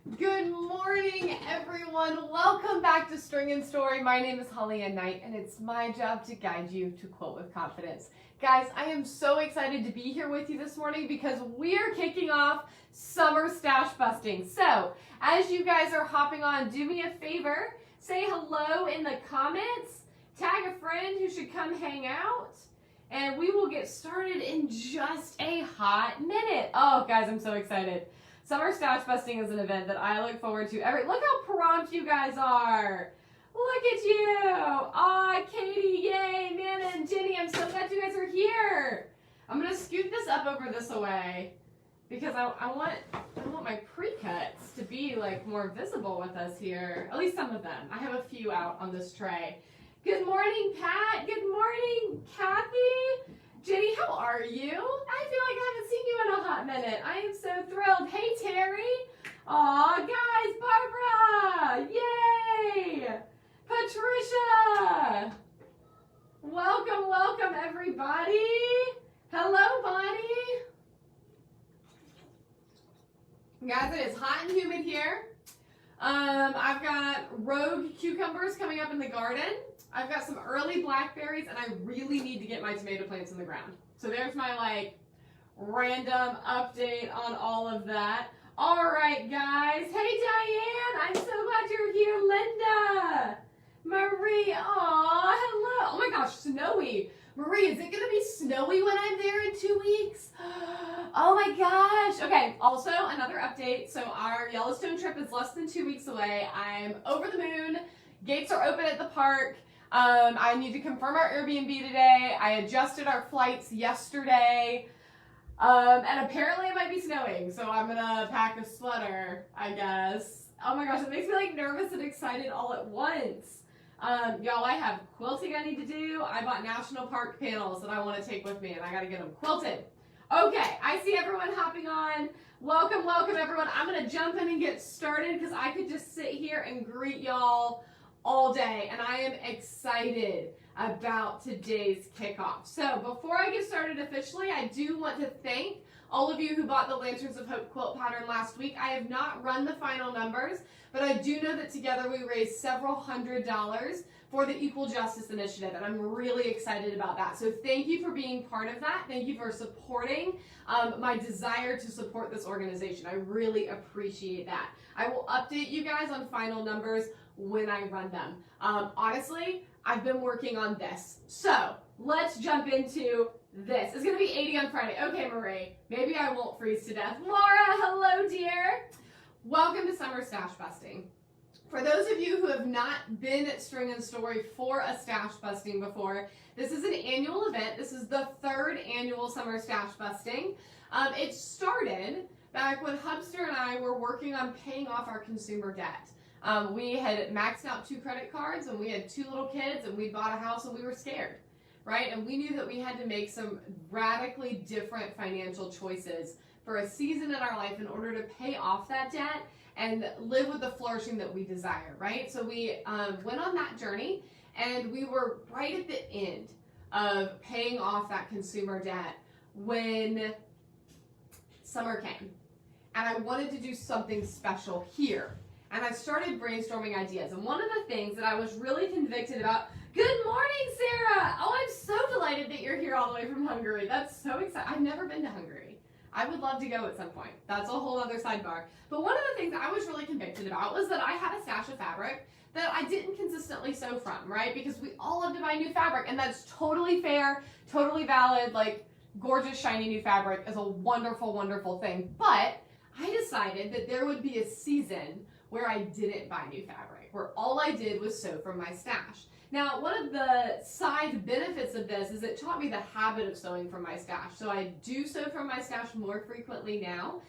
Good morning, everyone. Welcome back to String and Story. My name is HollyAnne, and it's my job to guide you to quote with confidence. Guys, I am so excited to be here with you this morning because we're kicking off summer stash busting. So, as you guys are hopping on, do me a favor, say hello in the comments, tag a friend who should come hang out, and we will get started in just a hot minute. Oh, guys, I'm so excited. Summer stash busting is an event that I look forward to look how prompt you guys are. Look at you. Aw, Katie, yay, Nana and Jenny, I'm so glad you guys are here. I'm gonna scoot this up over this away because I want my pre-cuts to be like more visible with us here. At least some of them. I have a few out on this tray. Good morning, Pat. Good morning, Kathy. Jenny, how are you? I feel like I haven't seen you in a hot minute. I am so thrilled. Hey, Terry. Aw, guys, Barbara. Yay. Patricia. Welcome, welcome, everybody. Hello, Bonnie. Guys, it is hot and humid here. I've got rogue cucumbers coming up in the garden. I've got some early blackberries, and I really need to get my tomato plants in the ground. So there's my random update on all of that. All right, guys. Hey, Diane. I'm so glad you're here. Linda. Marie. Aw, hello. Oh my gosh, snowy. Marie, is it going to be snowy when I'm there in 2 weeks? Oh my gosh. Okay, also another update. So our Yellowstone trip is less than 2 weeks away. I'm over the moon. Gates are open at the park. I need to confirm our Airbnb today. I adjusted our flights yesterday. And apparently it might be snowing, so I'm gonna pack a sweater, I guess. Oh my gosh, it makes me nervous and excited all at once. Y'all, I have quilting I need to do. I bought national park panels that I want to take with me, and I gotta get them quilted. Okay, I see everyone hopping on. Welcome, welcome everyone. I'm gonna jump in and get started because I could just sit here and greet y'all all day, and I am excited about today's kickoff. So before I get started officially, I do want to thank all of you who bought the Lanterns of Hope quilt pattern last week. I have not run the final numbers, but I do know that together we raised several $100s for the Equal Justice Initiative, and I'm really excited about that. So thank you for being part of that. Thank you for supporting my desire to support this organization. I really appreciate that. I will update you guys on final numbers when I run them. Honestly, I've been working on this. So let's jump into this. It's gonna be 80 on Friday. Okay, Marie, maybe I won't freeze to death. Laura, hello, dear. Welcome to Summer Stash Busting. For those of you who have not been at String and Story for a stash busting before, this is an annual event. This is the 3rd annual Summer Stash Busting. It started back when Hubster and I were working on paying off our consumer debt. We had maxed out 2 credit cards, and we had 2 little kids, and we bought a house, and we were scared, right? And we knew that we had to make some radically different financial choices for a season in our life in order to pay off that debt and live with the flourishing that we desire, right? So we went on that journey, and we were right at the end of paying off that consumer debt when summer came. And I wanted to do something special here. And I started brainstorming ideas. And one of the things that I was really convicted about, good morning, Sarah. Oh, I'm so delighted that you're here all the way from Hungary. That's so exciting. I've never been to Hungary. I would love to go at some point. That's a whole other sidebar. But one of the things that I was really convicted about was that I had a stash of fabric that I didn't consistently sew from, right? Because we all love to buy new fabric, and that's totally fair, totally valid. Like, gorgeous, shiny new fabric is a wonderful, wonderful thing. But I decided that there would be a season where I didn't buy new fabric, where all I did was sew from my stash. Now, one of the side benefits of this is it taught me the habit of sewing from my stash. So I do sew from my stash more frequently now,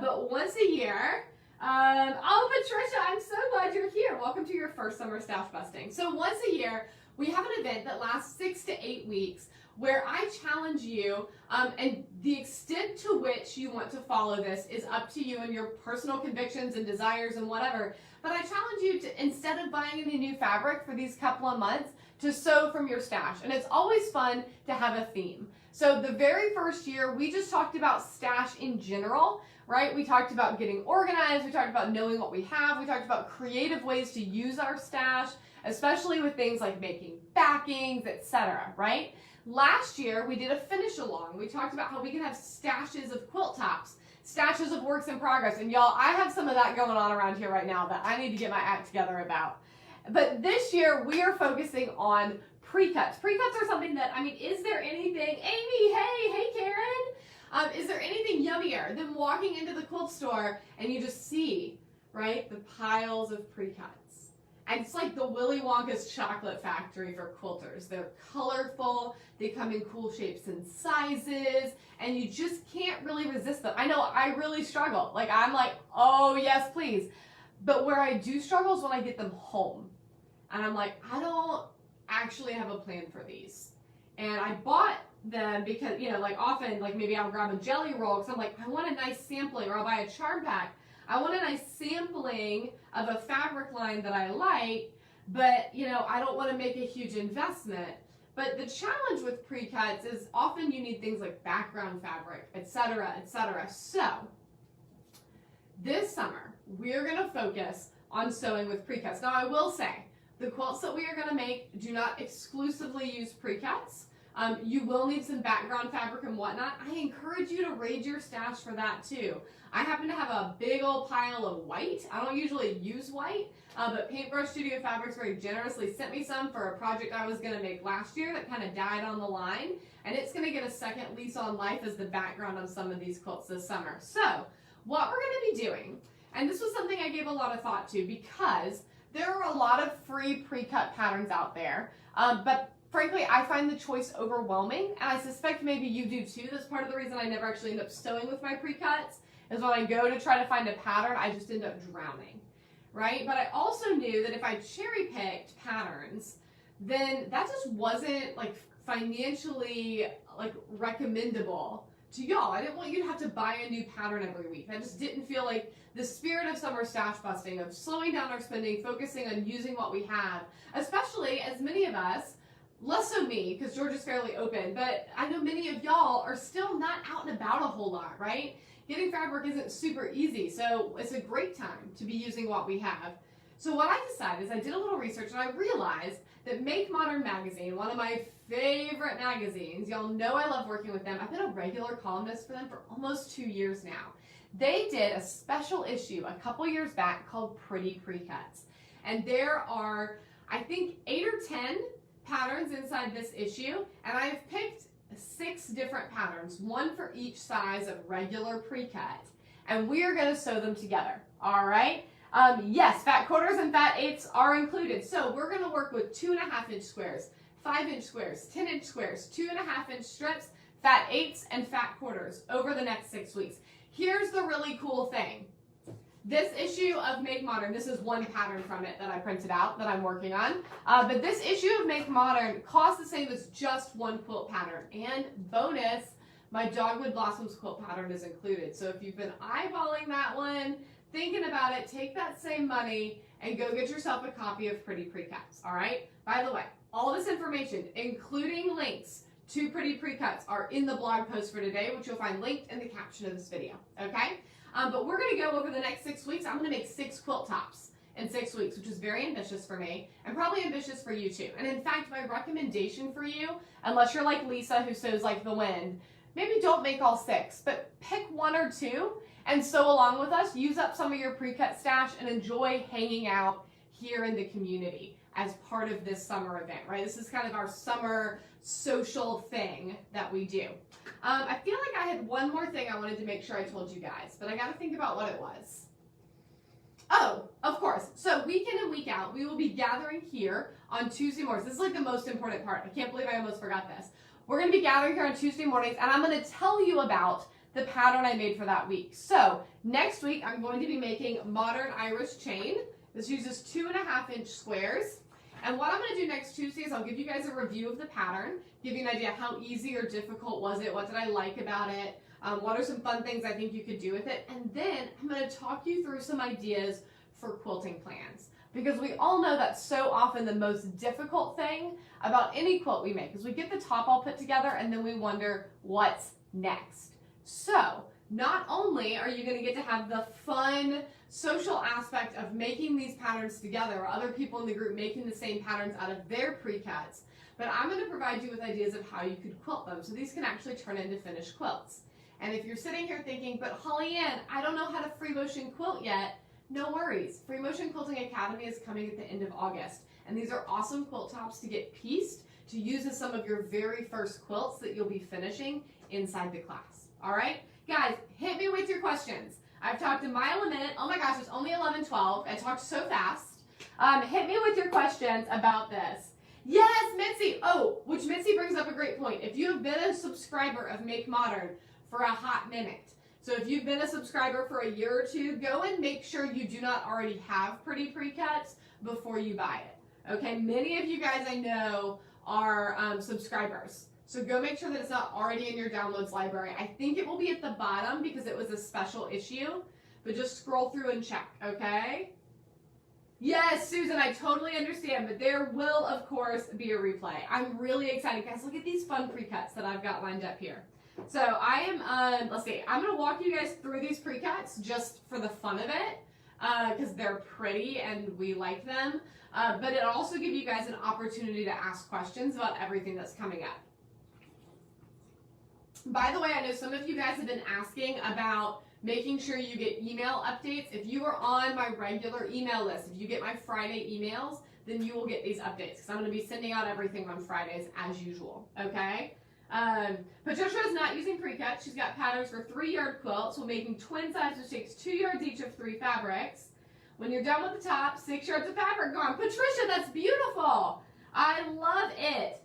but once a year. Oh, Patricia, I'm so glad you're here. Welcome to your first summer stash busting. So once a year, we have an event that lasts 6 to 8 weeks where I challenge you, and the extent to which you want to follow this is up to you and your personal convictions and desires and whatever. But I challenge you to, instead of buying any new fabric for these couple of months, to sew from your stash. And it's always fun to have a theme. So the very first year, we just talked about stash in general, right? We talked about getting organized. We talked about knowing what we have. We talked about creative ways to use our stash, especially with things like making backings, etc., right? Last year, we did a finish along. We talked about how we can have stashes of quilt tops, stashes of works in progress. And y'all, I have some of that going on around here right now that I need to get my act together about. But this year, we are focusing on precuts. Precuts are something that, I mean, is there anything, Amy, hey Karen, is there anything yummier than walking into the quilt store and you just see, right, the piles of precuts? And it's like the Willy Wonka's chocolate factory for quilters. They're colorful, they come in cool shapes and sizes, and you just can't really resist them. I know I really struggle. Like, I'm like, oh yes, please. But where I do struggle is when I get them home. And I'm like, I don't actually have a plan for these. And I bought them because, you know, like often, like maybe I'll grab a jelly roll because I'm like, I want a nice sampling, or I'll buy a charm pack. I want a nice sampling of a fabric line that I like, but, you know, I don't want to make a huge investment. But the challenge with precuts is often you need things like background fabric, etc., etc. So this summer, we're going to focus on sewing with precuts. Now, I will say, the quilts that we are going to make do not exclusively use precuts. You will need some background fabric and whatnot. I encourage you to raid your stash for that too. I happen to have a big old pile of white. I don't usually use white, but Paintbrush Studio Fabrics very generously sent me some for a project I was going to make last year that kind of died on the line, and it's going to get a second lease on life as the background on some of these quilts this summer. So what we're going to be doing, and this was something I gave a lot of thought to because there are a lot of free pre-cut patterns out there, but frankly, I find the choice overwhelming, and I suspect maybe you do too. That's part of the reason I never actually end up sewing with my pre-cuts, is when I go to try to find a pattern, I just end up drowning, right? But I also knew that if I cherry-picked patterns, then that just wasn't like financially like recommendable to y'all. I didn't want you to have to buy a new pattern every week. I just didn't feel like the spirit of summer stash busting, of slowing down our spending, focusing on using what we have, especially as many of us, less so me, because George is fairly open, but I know many of y'all are still not out and about a whole lot, right? Getting fabric isn't super easy, so it's a great time to be using what we have. So what I decided is I did a little research and I realized that Make Modern magazine, one of my favorite magazines, y'all know I love working with them. I've been a regular columnist for them for almost 2 years now. They did a special issue a couple years back called Pretty Precuts. And there are, I think, 8 or 10 patterns inside this issue, and I've picked 6 different patterns, one for each size of regular pre-cut, and we are going to sew them together. All right. Yes, fat quarters and fat eighths are included. So we're going to work with 2.5-inch squares, 5-inch squares, 10-inch squares, 2.5-inch strips, fat eighths, and fat quarters over the next 6 weeks. Here's the really cool thing. This issue of Make Modern, this is one pattern from it that I printed out that I'm working on. But this issue of Make Modern costs the same as just one quilt pattern. And bonus, my Dogwood Blossoms quilt pattern is included. So if you've been eyeballing that one, thinking about it, take that same money and go get yourself a copy of Pretty Precuts, all right? By the way, all this information, including links to Pretty Precuts, are in the blog post for today, which you'll find linked in the caption of this video, okay? But we're going to go over the next 6 weeks. I'm going to make 6 quilt tops in 6 weeks, which is very ambitious for me and probably ambitious for you too. And in fact, my recommendation for you, unless you're like Lisa who sews like the wind, maybe don't make all 6, but pick 1 or 2 and sew along with us. Use up some of your pre-cut stash and enjoy hanging out here in the community as part of this summer event, right? This is kind of our summer social thing that we do. I feel like I had one more thing I wanted to make sure I told you guys, but I got to think about what it was. Oh, of course. So week in and week out, we will be gathering here on Tuesday mornings. This is like the most important part. I can't believe I almost forgot this. We're going to be gathering here on Tuesday mornings, and I'm going to tell you about the pattern I made for that week. So next week, I'm going to be making Modern Irish Chain. This uses 2.5-inch squares. And what I'm going to do next Tuesday is I'll give you guys a review of the pattern, give you an idea how easy or difficult was it, what did I like about it, what are some fun things I think you could do with it, and then I'm going to talk you through some ideas for quilting plans. because we all know that's so often the most difficult thing about any quilt we make, is we get the top all put together and then we wonder what's next. So not only are you going to get to have the fun social aspect of making these patterns together, or other people in the group making the same patterns out of their pre-cuts, but I'm going to provide you with ideas of how you could quilt them, so these can actually turn into finished quilts. And if you're sitting here thinking, but HollyAnne, I don't know how to free motion quilt yet, no worries. Free Motion Quilting Academy is coming at the end of August, and these are awesome quilt tops to get pieced to use as some of your very first quilts that you'll be finishing inside the class. All right? Guys, hit me with your questions. I've talked a mile a minute. Oh my gosh, it's only 11:12. I talked so fast. Hit me with your questions about this. Yes, Mitzi. Oh, which Mitzi brings up a great point. If you have been a subscriber of Make Modern for a hot minute, so if you've been a subscriber for a year or two, go and make sure you do not already have pretty pre-cuts before you buy it. Okay, many of you guys I know are subscribers. So go make sure that it's not already in your downloads library. I think it will be at the bottom because it was a special issue, but just scroll through and check, okay? Yes, Susan, I totally understand, but there will, of course, be a replay. I'm really excited. Guys, look at these fun pre-cuts that I've got lined up here. So I am, let's see, I'm going to walk you guys through these pre-cuts just for the fun of it, because they're pretty and we like them, but it'll also give you guys an opportunity to ask questions about everything that's coming up. By the way, I know some of you guys have been asking about making sure you get email updates. If you are on my regular email list, if you get my Friday emails, then you will get these updates, because I'm going to be sending out everything on Fridays as usual, okay? Patricia is not using pre-cut. She's got patterns for 3-yard quilts. We're making twin sides, which takes 2 yards each of 3 fabrics. When you're done with the top, 6 yards of fabric gone. Patricia, that's beautiful. I love it.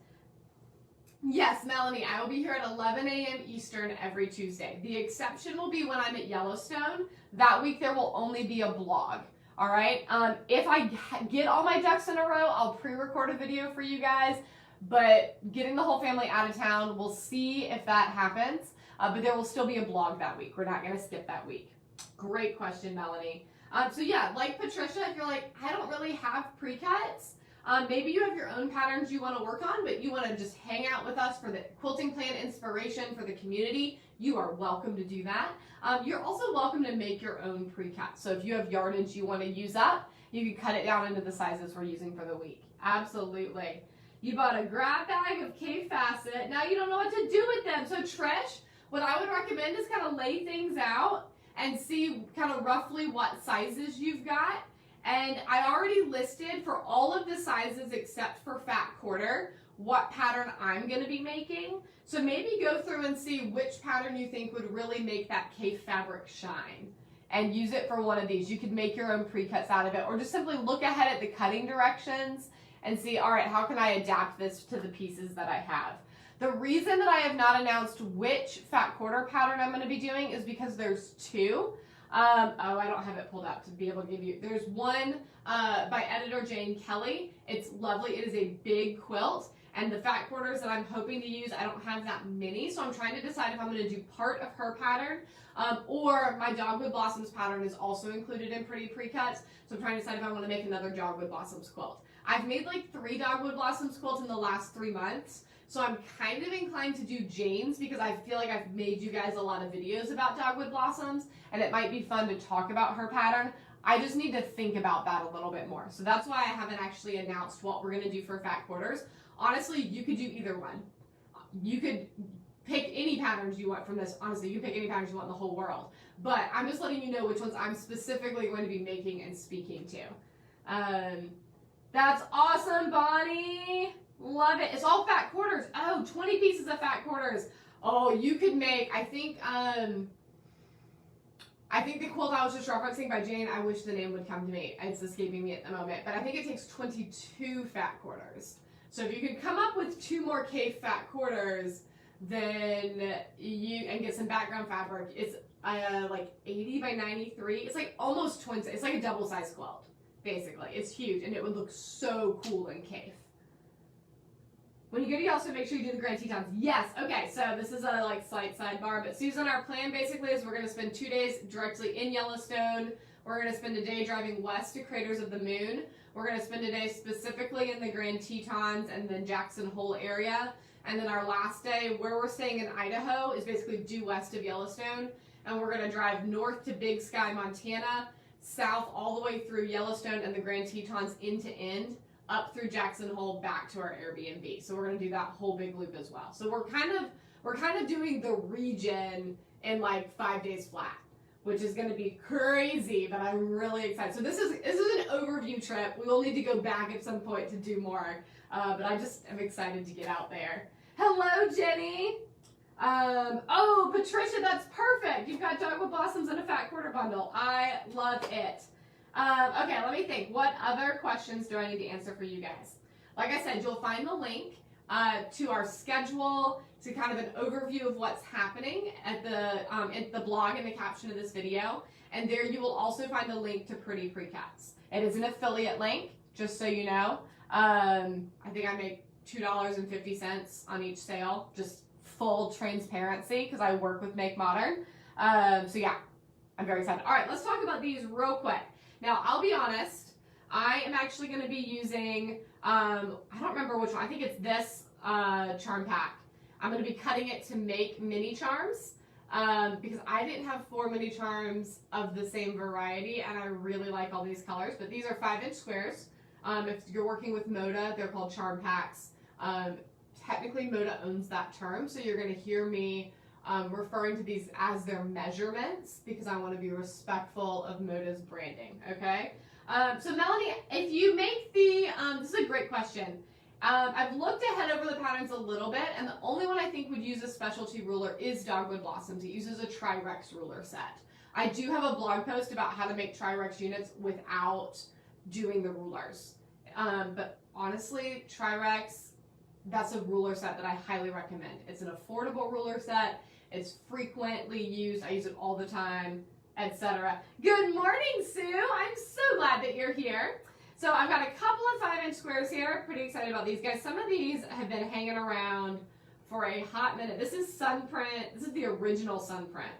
Yes, Melanie, I will be here at 11 a.m. Eastern every Tuesday. The exception will be when I'm at Yellowstone. That week there will only be a blog. All right. If I get all my ducks in a row, I'll pre-record a video for you guys. But getting the whole family out of town, we'll see if that happens. But there will still be a blog that week. We're not going to skip that week. Great question, Melanie. So yeah, like Patricia, if you're like, I don't really have pre-cuts, maybe you have your own patterns you want to work on, but you want to just hang out with us for the quilting plan inspiration for the community, you are welcome to do that. You're also welcome to make your own pre-cut. So if you have yardage you want to use up, you can cut it down into the sizes we're using for the week. Absolutely. You bought a grab bag of K Facet. Now you don't know what to do with them. So Trish, what I would recommend is kind of lay things out and see kind of roughly what sizes you've got. And I already listed for all of the sizes except for fat quarter what pattern I'm going to be making. So maybe go through and see which pattern you think would really make that K fabric shine and use it for one of these. You could make your own pre-cuts out of it, or just simply look ahead at the cutting directions and see, all right, how can I adapt this to the pieces that I have? The reason that I have not announced which fat quarter pattern I'm going to be doing is because there's 2. Oh, I don't have it pulled up to be able to give you. There's one by editor Jane Kelly. It's lovely. It is a big quilt. And the fat quarters that I'm hoping to use, I don't have that many. So I'm trying to decide if I'm going to do part of her pattern or my Dogwood Blossoms pattern is also included in Pretty Pre-Cuts. So I'm trying to decide if I want to make another Dogwood Blossoms quilt. I've made like 3 Dogwood Blossoms quilts in the last 3 months. So I'm kind of inclined to do Jane's because I feel like I've made you guys a lot of videos about Dogwood Blossoms and it might be fun to talk about her pattern. I just need to think about that a little bit more. So that's why I haven't actually announced what we're going to do for fat quarters. Honestly, you could do either one. You could pick any patterns you want from this. Honestly, you pick any patterns you want in the whole world. But I'm just letting you know which ones I'm specifically going to be making and speaking to. That's awesome, Bonnie. Love it. It's all fat quarters. Oh, 20 pieces of fat quarters. Oh, you could make, I think the quilt I was just referencing by Jane, I wish the name would come to me. It's escaping me at the moment. But I think it takes 22 fat quarters. So if you could come up with 2 more K fat quarters, then you, and get some background fabric, it's like 80 by 93. It's like almost twin size. It's like a double size quilt, basically. It's huge and it would look so cool in K. When you go to Yellowstone, make sure you do the Grand Tetons. Yes, okay, so this is a like slight sidebar, but Susan, our plan basically is we're going to spend 2 days directly in Yellowstone. We're going to spend a day driving west to Craters of the Moon. We're going to spend a day specifically in the Grand Tetons and the Jackson Hole area. And then our last day, where we're staying in Idaho, is basically due west of Yellowstone. And we're going to drive north to Big Sky, Montana, south all the way through Yellowstone and the Grand Tetons end to end, up through Jackson Hole back to our Airbnb. So we're going to do that whole big loop as well. So we're kind of doing the region in like 5 days flat, which is going to be crazy, but I'm really excited. So this is an overview trip. We will need to go back at some point to do more, but I just am excited to get out there. Hello, Jenny. Oh, Patricia, that's perfect. You've got dogwood blossoms and a fat quarter bundle. I love it. Okay, let me think. What other questions do I need to answer for you guys? Like I said, you'll find the link to our schedule, to kind of an overview of what's happening at the blog in the caption of this video. And there you will also find a link to Pretty Precuts. It is an affiliate link, just so you know. I think I make $2.50 on each sale, just full transparency, because I work with Make Modern. So yeah, I'm very excited. All right, let's talk about these real quick. Now, I'll be honest, I am actually going to be using, I don't remember which one, I think it's this charm pack. I'm going to be cutting it to make mini charms, because I didn't have 4 mini charms of the same variety, and I really like all these colors, but these are 5-inch squares. If you're working with Moda, they're called charm packs. Technically, Moda owns that term, so you're going to hear me referring to these as their measurements, because I want to be respectful of Moda's branding, okay? So Melanie, if you make the, this is a great question. I've looked ahead over the patterns a little bit, and the only one I think would use a specialty ruler is Dogwood Blossoms. It uses a Tri-Rex ruler set. I do have a blog post about how to make Tri-Rex units without doing the rulers. But honestly, Tri-Rex, that's a ruler set that I highly recommend. It's an affordable ruler set. It's frequently used. I use it all the time, etc. Good morning, Sue. I'm so glad that you're here. So I've got a couple of 5-inch squares here. Pretty excited about these guys. Some of these have been hanging around for a hot minute. This is Sunprint. This is the original Sunprint.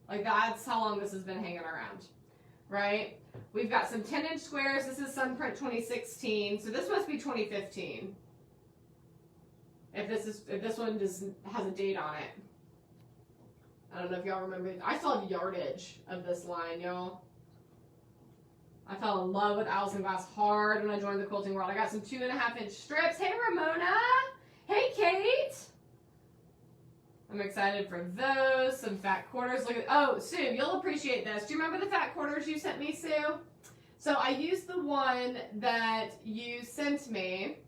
Like, that's how long this has been hanging around, right? We've got some 10-inch squares. This is Sunprint 2016. So this must be 2015. If this one has a date on it. I don't know if y'all remember. I still have yardage of this line, y'all. I fell in love with Allison Glass hard when I joined the quilting world. I got some 2.5-inch strips. Hey, Ramona. Hey, Kate. I'm excited for those. Some fat quarters. Look at, oh, Sue, you'll appreciate this. Do you remember the fat quarters you sent me, Sue? So I used the one that you sent me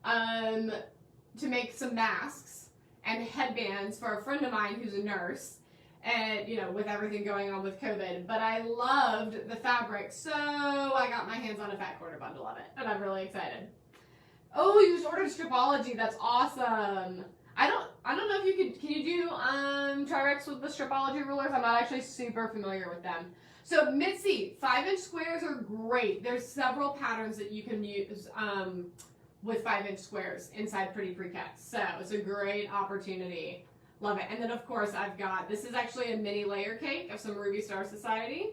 to make some masks and headbands for a friend of mine who's a nurse. And, you know, with everything going on with COVID. But I loved the fabric, so I got my hands on a fat quarter bundle of it. And I'm really excited. Oh, you just ordered Stripology. That's awesome. I don't know if you can you do Tri-Rex with the Stripology rulers? I'm not actually super familiar with them. So Mitzi, 5-inch squares are great. There's several patterns that you can use with 5-inch squares inside Pretty Precuts. So it's a great opportunity. Love it. And then, of course, I've got, this is actually a mini layer cake of some Ruby Star Society.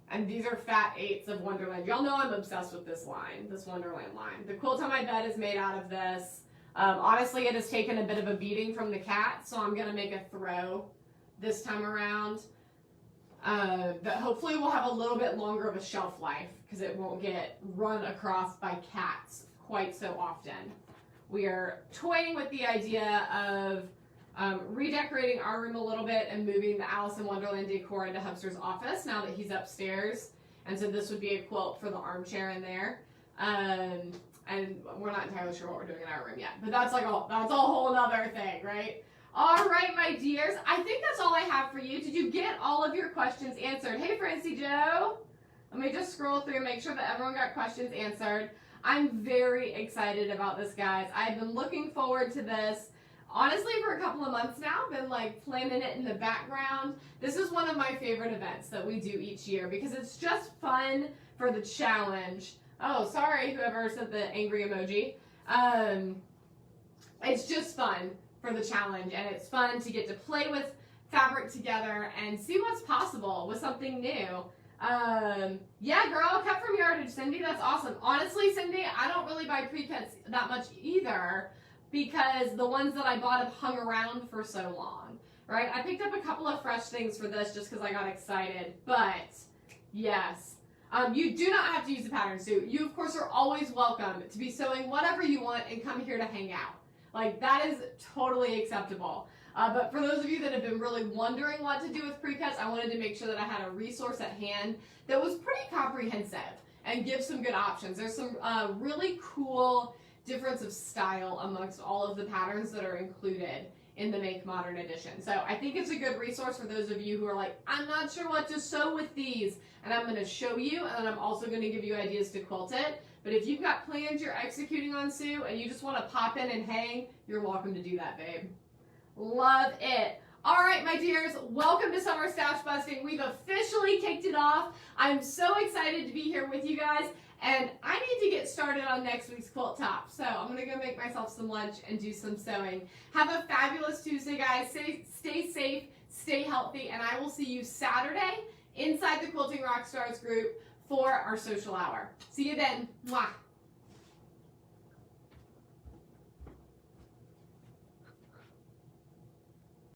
And these are fat 8s of Wonderland. Y'all know I'm obsessed with this line, this Wonderland line. The quilt on my bed is made out of this. Honestly, it has taken a bit of a beating from the cat, so I'm going to make a throw this time around. That hopefully will have a little bit longer of a shelf life, because it won't get run across by cats quite so often. We are toying with the idea of redecorating our room a little bit and moving the Alice in Wonderland decor into Hubster's office now that he's upstairs. And so this would be a quilt for the armchair in there. And we're not entirely sure what we're doing in our room yet. But that's like that's a whole other thing, right? All right, my dears. I think that's all I have for you. Did you get all of your questions answered? Hey, Francie Joe. Let me just scroll through and make sure that everyone got questions answered. I'm very excited about this, guys. I've been looking forward to this. Honestly, for a couple of months now, I've been like planning it in the background. This is one of my favorite events that we do each year because it's just fun for the challenge. Oh, sorry, whoever sent the angry emoji. It's just fun for the challenge, and it's fun to get to play with fabric together and see what's possible with something new. Yeah, girl, cut from yardage, Cindy. That's awesome. Honestly, Cindy, I don't really buy pre-cuts that much either because the ones that I bought have hung around for so long, right? I picked up a couple of fresh things for this just because I got excited, but yes. You do not have to use a pattern suit. You, of course, are always welcome to be sewing whatever you want and come here to hang out. Like, that is totally acceptable. But for those of you that have been really wondering what to do with pre-cuts, I wanted to make sure that I had a resource at hand that was pretty comprehensive and give some good options. There's some really cool difference of style amongst all of the patterns that are included in the Make Modern edition. So I think it's a good resource for those of you who are like, I'm not sure what to sew with these. And I'm going to show you, and I'm also going to give you ideas to quilt it. But if you've got plans you're executing on, Sue, and you just want to pop in and hang, you're welcome to do that, babe. Love it. All right, my dears, welcome to Summer Stash Busting. We've officially kicked it off. I'm so excited to be here with you guys, and I need to get started on next week's quilt top. So I'm going to go make myself some lunch and do some sewing. Have a fabulous Tuesday, guys. Stay safe, stay healthy, and I will see you Saturday inside the Quilting Rockstars group for our social hour. See you then. Mwah.